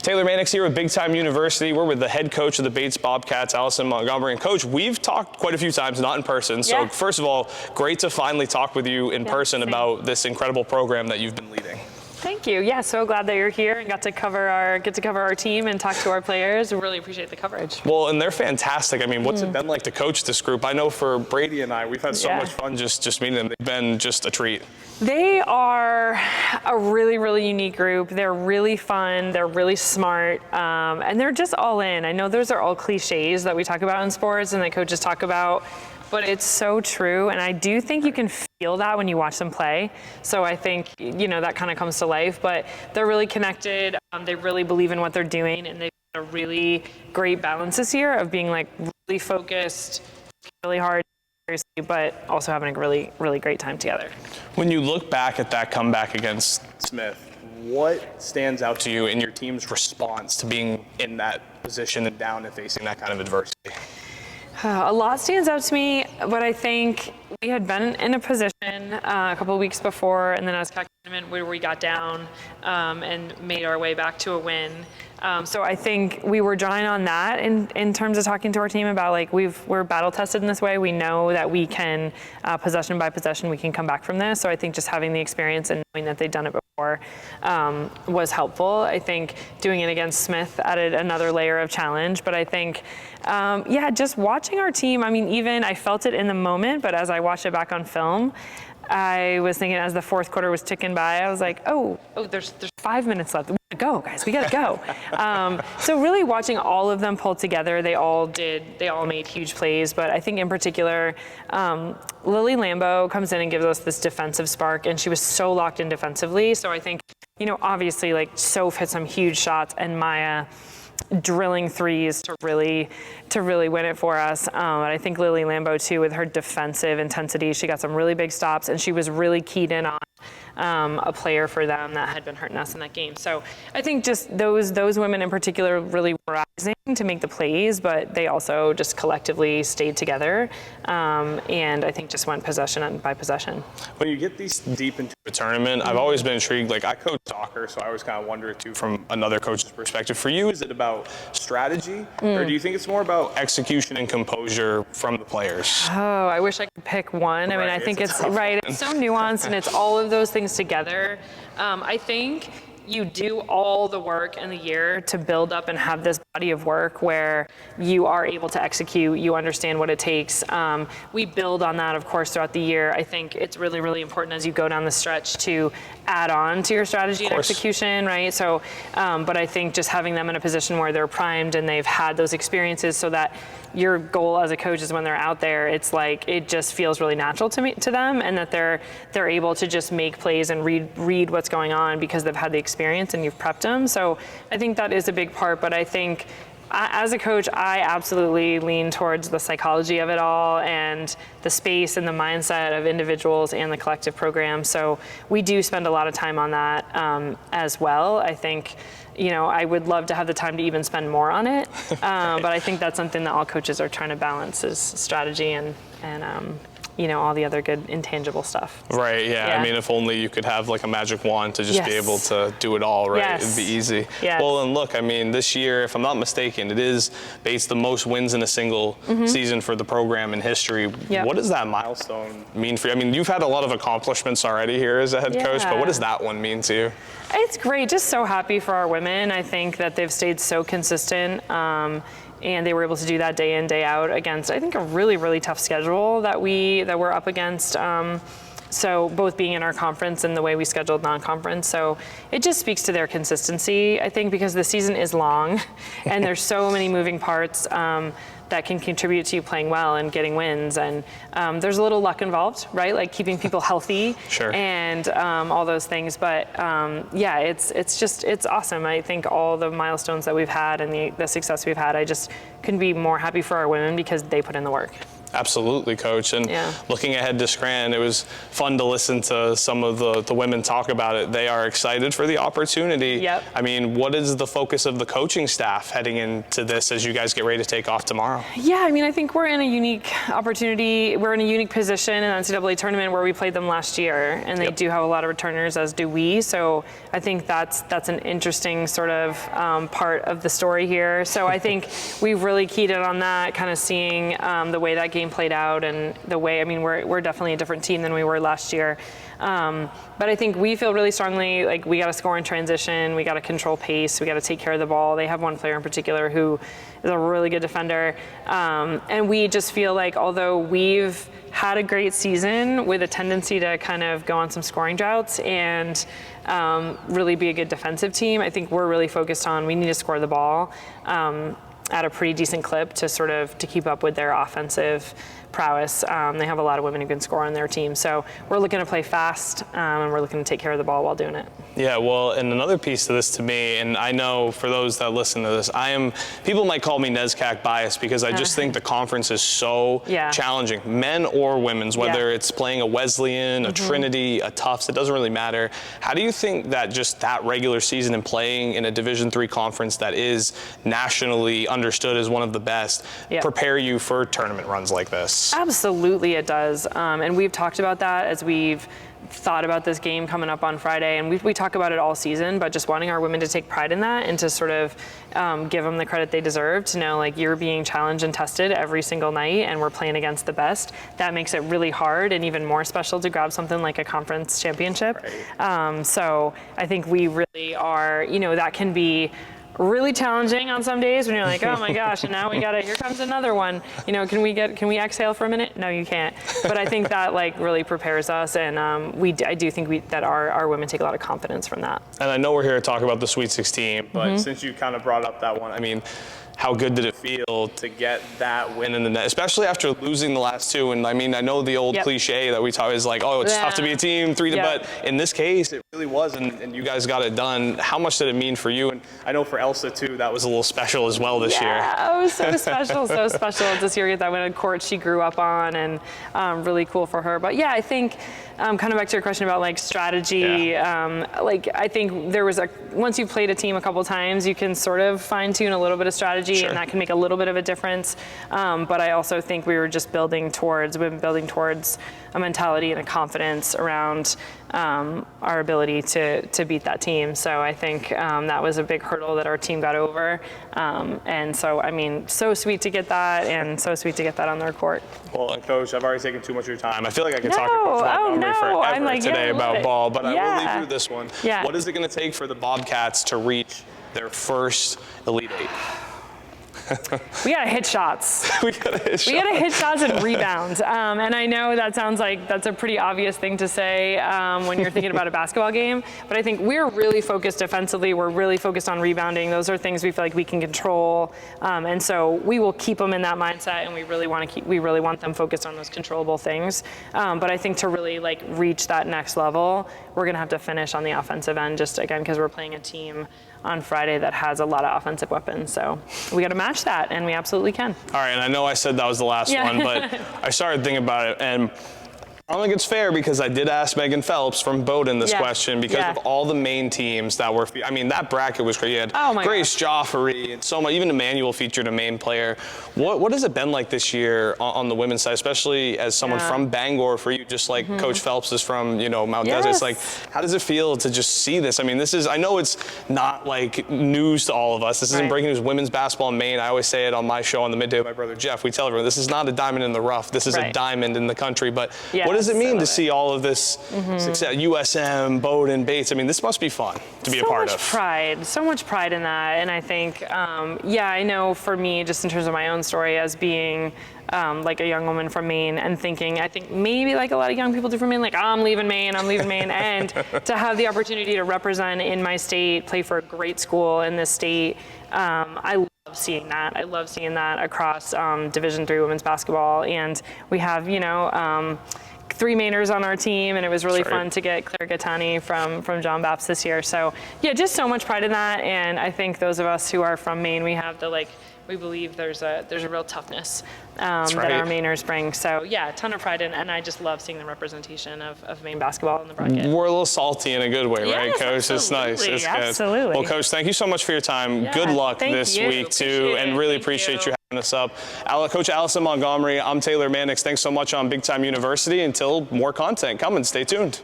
Taylor Mannix here with Big Time University. We're with the head coach of the Bates Bobcats, Alison Montgomery. And Coach, we've talked quite a few times, not in person. So first of all, great to finally talk with you in person about this incredible program that you've been leading. Thank you. Yeah, so glad that you're here and get to cover our team and talk to our players. We really appreciate the coverage. Well, and they're fantastic. I mean, what's it been like to coach this group? I know for Brady and I, we've had so much fun just meeting them. They've been just a treat. They are a really, really unique group. They're really fun. They're really smart. And they're just all in. I know those are all cliches that we talk about in sports and that coaches talk about, but it's so true. And I do think you can feel that when you watch them play. So I think, that kind of comes to life, but they're really connected. They really believe in what they're doing, and they've got a really great balance this year of being like really focused, really hard, seriously, but also having a really, really great time together. When you look back at that comeback against Smith, what stands out to you in your team's response to being in that position and down and facing that kind of adversity? A lot stands out to me, but I think we had been in a position a couple of weeks before, and then as tournament where we got down and made our way back to a win. So I think we were drawing on that in terms of talking to our team about like we're battle tested in this way. We know that we can possession by possession we can come back from this. So I think just having the experience and knowing that they'd done it before was helpful. I think doing it against Smith added another layer of challenge. But I think just watching our team. I mean, even I felt it in the moment, but as I watched it back on film, I was thinking as the fourth quarter was ticking by, I was like, oh, there's 5 minutes left. We gotta go, guys. We gotta go. So really watching all of them pull together, they all made huge plays. But I think in particular, Lily Lambeau comes in and gives us this defensive spark, and she was so locked in defensively. So I think, obviously like Soph hit some huge shots, and Maya drilling threes to really win it for us. And I think Lily Lambeau too, with her defensive intensity, she got some really big stops, and she was really keyed in on a player for them that had been hurting us in that game. So I think just those women in particular really were rising to make the plays, but they also just collectively stayed together, and I think just went possession by possession. When you get these deep into a tournament, I've always been intrigued. Like I coach soccer, so I always kind of wonder too from another coach's perspective. For you, is it about strategy, or do you think it's more about execution and composure from the players? Oh, I wish I could pick one. I mean, I think it's right. It's so nuanced, and it's all of those things together. I think you do all the work in the year to build up and have this body of work where you are able to execute, you understand what it takes. We build on that, of course, throughout the year. I think it's really, really important as you go down the stretch to add on to your strategy and execution, right? So, but I think just having them in a position where they're primed and they've had those experiences so that your goal as a coach is when they're out there, it's like, it just feels really natural to them, and that they're able to just make plays and read what's going on because they've had the experience and you've prepped them. So I think that is a big part, but I think as a coach, I absolutely lean towards the psychology of it all and the space and the mindset of individuals and the collective program. So we do spend a lot of time on that as well. I think, I would love to have the time to even spend more on it. But I think that's something that all coaches are trying to balance is strategy and all the other good intangible stuff. Right, yeah. I mean, if only you could have like a magic wand to just be able to do it all, right? It'd be easy. Well, and look, I mean, this year, if I'm not mistaken, it is Bates the most wins in a single season for the program in history. What does that milestone mean for you? I mean, you've had a lot of accomplishments already here as a head coach, but what does that one mean to you? It's great. Just so happy for our women. I think that they've stayed so consistent. And they were able to do that day in, day out against, I think, a really, really tough schedule that we're up against. So both being in our conference and the way we scheduled non-conference. So it just speaks to their consistency, I think, because the season is long and there's so many moving parts that can contribute to you playing well and getting wins. And there's a little luck involved, right? Like keeping people healthy and all those things. But it's awesome. I think all the milestones that we've had and the success we've had, I just couldn't be more happy for our women because they put in the work. Absolutely, Coach. And looking ahead to Scranton, it was fun to listen to some of the women talk about it. They are excited for the opportunity. Yep. I mean, what is the focus of the coaching staff heading into this as you guys get ready to take off tomorrow? Yeah, I mean, I think we're in a unique opportunity. We're in a unique position in the NCAA tournament where we played them last year, and they do have a lot of returners, as do we. So I think that's an interesting sort of part of the story here. So I think we've really keyed in on that, kind of seeing the way that game played out and the way, I mean, we're definitely a different team than we were last year. But I think we feel really strongly like we got to score in transition, we got to control pace, we got to take care of the ball. They have one player in particular who is a really good defender. And we just feel like although we've had a great season with a tendency to kind of go on some scoring droughts and really be a good defensive team, I think we're really focused on we need to score the ball at a pretty decent clip to keep up with their offensive prowess. They have a lot of women who can score on their team. So we're looking to play fast and we're looking to take care of the ball while doing it. Yeah, well, and another piece to this to me, and I know for those that listen to this, people might call me NESCAC biased because I just think the conference is so challenging, men or women's, whether it's playing a Wesleyan, a Trinity, a Tufts, it doesn't really matter. How do you think that just that regular season and playing in a Division III conference that is nationally understood as one of the best prepare you for tournament runs like this? Absolutely it does. And we've talked about that as we've thought about this game coming up on Friday, and we talk about it all season, but just wanting our women to take pride in that and to sort of give them the credit they deserve, to know like you're being challenged and tested every single night and we're playing against the best. That makes it really hard and even more special to grab something like a conference championship. So I think we really are, that can be really challenging on some days when you're like, oh my gosh, and now here comes another one. Can we exhale for a minute? No, you can't. But I think that like really prepares us, and I do think that our women take a lot of confidence from that. And I know we're here to talk about the Sweet 16, but since you kind of brought up that one, I mean, how good did it feel to get that win in the net, especially after losing the last two? And I mean, I know the old cliche that we talk is like, oh, it's tough to be a team, but in this case, it really was, and you guys got it done. How much did it mean for you? And I know for Elsa too, that was a little special as well this year. Yeah, it was so special, so special to see her get that win on court she grew up on, and really cool for her. But yeah, I think kind of back to your question about like strategy, I think there was once you've played a team a couple times, you can sort of fine tune a little bit of strategy. And that can make a little bit of a difference. But I also think we were just building towards a mentality and a confidence around our ability to beat that team. So I think that was a big hurdle that our team got over. And so, I mean, so sweet to get that, and so sweet to get that on their court. Well, and Coach, I've already taken too much of your time. I feel like I could talk about Montgomery forever today about ball, but I will leave you this one. What is it going to take for the Bobcats to reach their first Elite Eight? We gotta hit shots. We gotta hit shots and rebound. And I know that sounds like that's a pretty obvious thing to say when you're thinking about a basketball game, but I think we're really focused defensively. We're really focused on rebounding. Those are things we feel like we can control, and so we will keep them in that mindset. And we really want them focused on those controllable things. But I think to really like reach that next level, we're gonna have to finish on the offensive end, just again because we're playing a team on Friday that has a lot of offensive weapons. So we got to match that, and we absolutely can. All right, and I know I said that was the last one, but I started thinking about it, and I don't think it's fair because I did ask Megan Phelps from Bowdoin this question because of all the main teams that were, I mean, that bracket was great. You had Grace Joffrey and so much, even Emmanuel featured a main player. What has it been like this year on the women's side, especially as someone from Bangor for you, just like Coach Phelps is from, Mount Desert? It's like, how does it feel to just see this? I mean, I know it's not like news to all of us. This isn't breaking news. Women's basketball in Maine, I always say it on my show on the midday with my brother Jeff. We tell everyone, this is not a diamond in the rough. This is a diamond in the country. But what does it mean to see all of this success? USM, Bowdoin, Bates. I mean, this must be fun to be a part of. So much pride in that. And I think, I know for me, just in terms of my own story as being like a young woman from Maine and thinking, I think maybe like a lot of young people do from Maine, like, I'm leaving Maine, and to have the opportunity to represent in my state, play for a great school in this state, I love seeing that. I love seeing that across Division III women's basketball. And we have, 3 Mainers on our team, and it was really fun to get Claire Gattani from John Baptist this year. So yeah, just so much pride in that. And I think those of us who are from Maine, we have the we believe there's a real toughness that our Mainers bring. So yeah, a ton of pride, and I just love seeing the representation of Maine basketball in the broadcast. We're a little salty in a good way, right, Coach? Absolutely. It's nice. It's Absolutely. good. Well, Coach, thank you so much for your time. Good luck this week, too, and really appreciate you having us up. Coach Alison Montgomery, I'm Taylor Mannix. Thanks so much on Big Time University. Until more content coming, stay tuned.